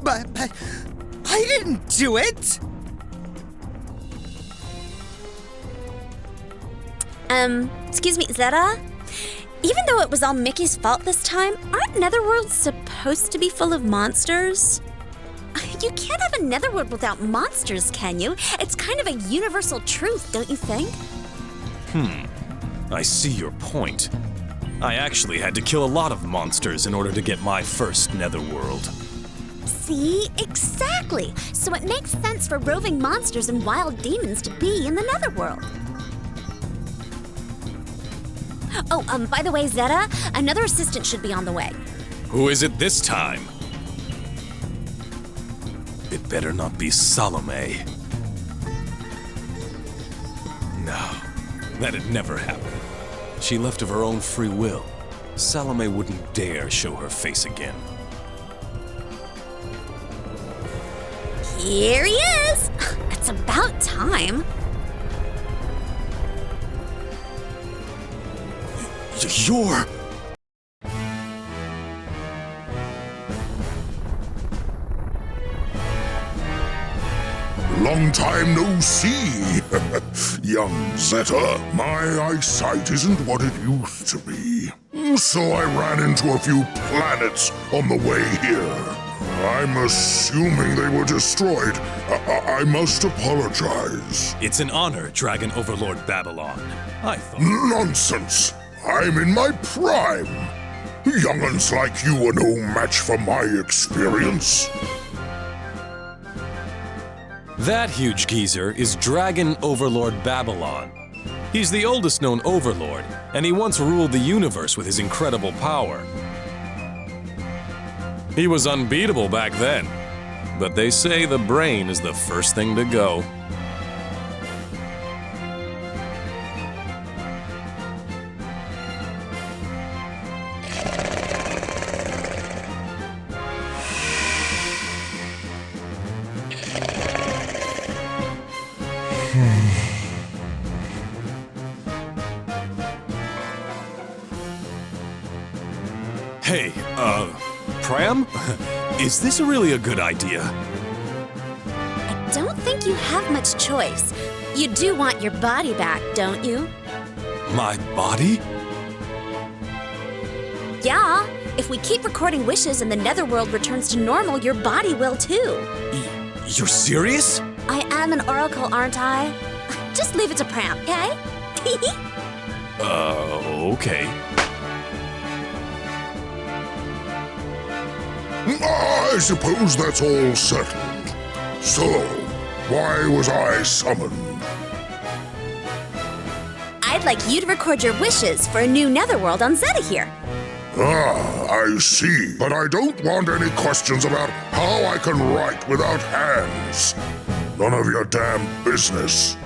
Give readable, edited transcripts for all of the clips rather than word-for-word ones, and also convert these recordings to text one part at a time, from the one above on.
But I didn't do it! Excuse me, Zeta? Even though it was all Mickey's fault this time, aren't netherworlds supposed to be full of monsters? You can't have a netherworld without monsters, can you? It's kind of a universal truth, don't you think? I see your point. I actually had to kill a lot of monsters in order to get my first netherworld. See? Exactly! So it makes sense for roving monsters and wild demons to be in the netherworld. Oh, by the way, Zeta, another assistant should be on the way. Who is it this time? It better not be Salome. No, that'd never happen. She left of her own free will. Salome wouldn't dare show her face again. Here he is! It's about time. You're... Long time no see. Young Zeta, my eyesight isn't what it used to be. So I ran into a few planets on the way here. I'm assuming they were destroyed. I must apologize. It's an honor, Dragon Overlord Babylon. I thought... Nonsense! I'm in my prime. Young'uns like you are no match for my experience. That huge geezer is Dragon Overlord Babylon. He's the oldest known Overlord, and he once ruled the universe with his incredible power. He was unbeatable back then, but they say the brain is the first thing to go. Hey, Pram? Is this really a good idea? I don't think you have much choice. You do want your body back, don't you? My body? Yeah. If we keep recording wishes and the netherworld returns to normal, your body will too. You're serious? I am an oracle, aren't I? Just leave it to Pram, okay? Okay. I suppose that's all settled. So, why was I summoned? I'd like you to record your wishes for a new netherworld on Zeta here. Ah, I see. But I don't want any questions about how I can write without hands. None of your damn business.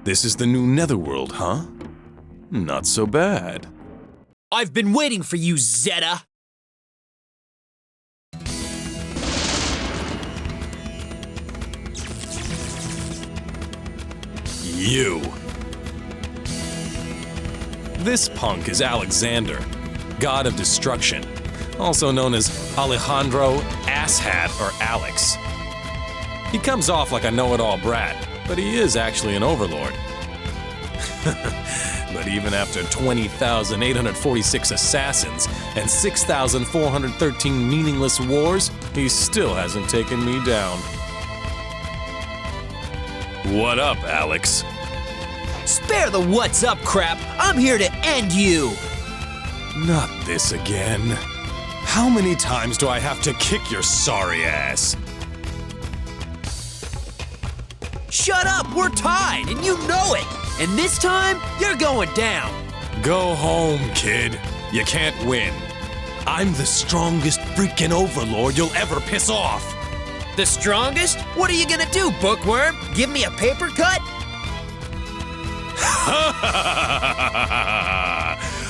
This is the new netherworld, huh? Not so bad. I've been waiting for you, Zeta! You. This punk is Alexander, god of destruction, also known as Alejandro, Asshat, or Alex. He comes off like a know-it-all brat, but he is actually an overlord. But even after 20,846 assassins and 6,413 meaningless wars, he still hasn't taken me down. What up, Alex? Spare the what's up crap. I'm here to end you. Not this again. How many times do I have to kick your sorry ass? Shut up, we're tied, and you know it. And this time, you're going down. Go home, kid. You can't win. I'm the strongest freaking overlord you'll ever piss off. The strongest? What are you gonna do, bookworm? Give me a paper cut?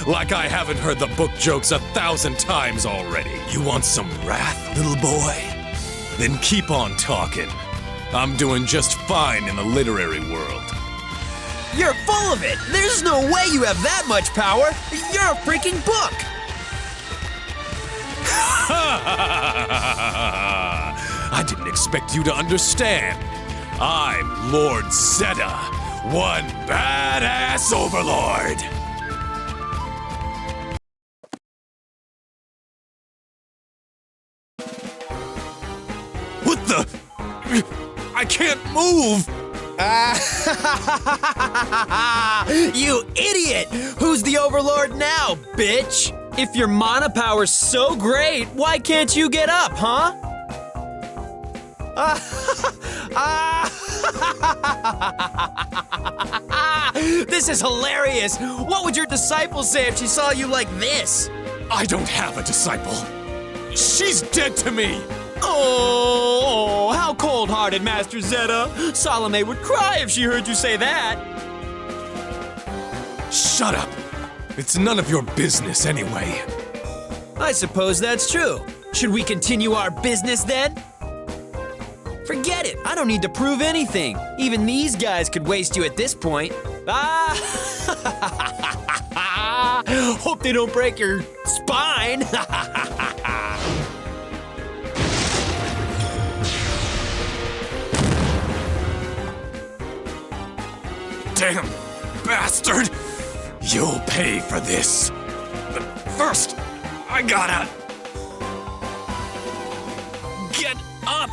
Like I haven't heard the book jokes 1,000 times already. You want some wrath, little boy? Then keep on talking. I'm doing just fine in the literary world. You're full of it. There's no way you have that much power. You're a freaking book. I didn't expect you to understand. I'm Lord Zeta, one badass overlord. What the? I can't move. You idiot! Who's the overlord now, bitch? If your mana power's so great, why can't you get up, huh? This is hilarious! What would your disciples say if she saw you like this? I don't have a disciple. She's dead to me. Oh, how cold-hearted, Master Zeta. Salome would cry if she heard you say that. Shut up. It's none of your business anyway. I suppose that's true. Should we continue our business then? Forget it. I don't need to prove anything. Even these guys could waste you at this point. Hope they don't break your spine. Damn bastard! You'll pay for this. But first, I gotta get up.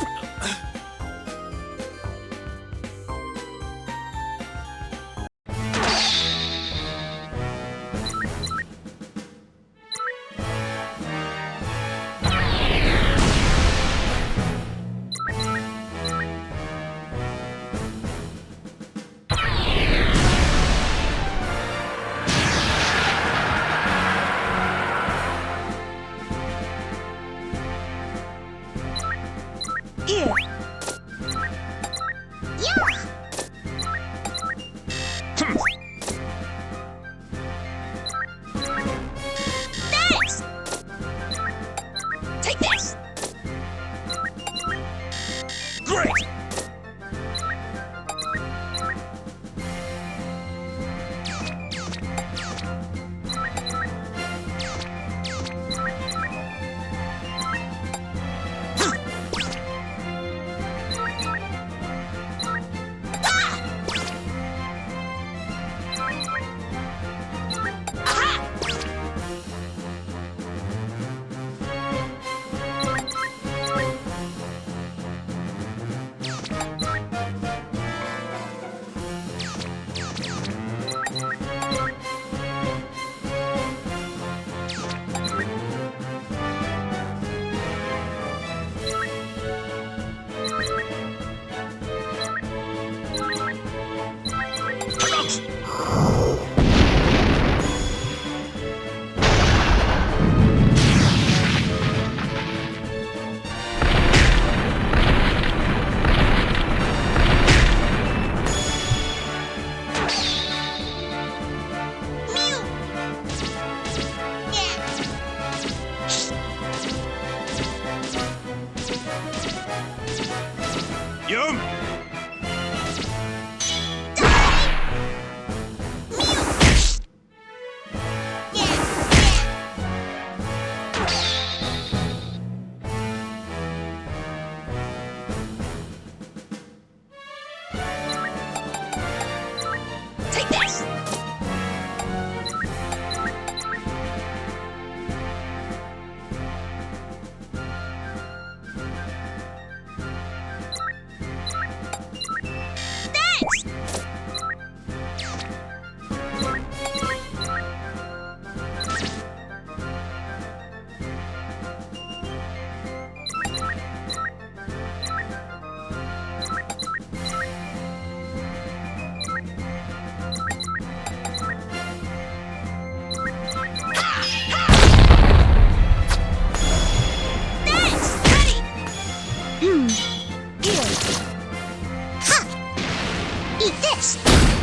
need this.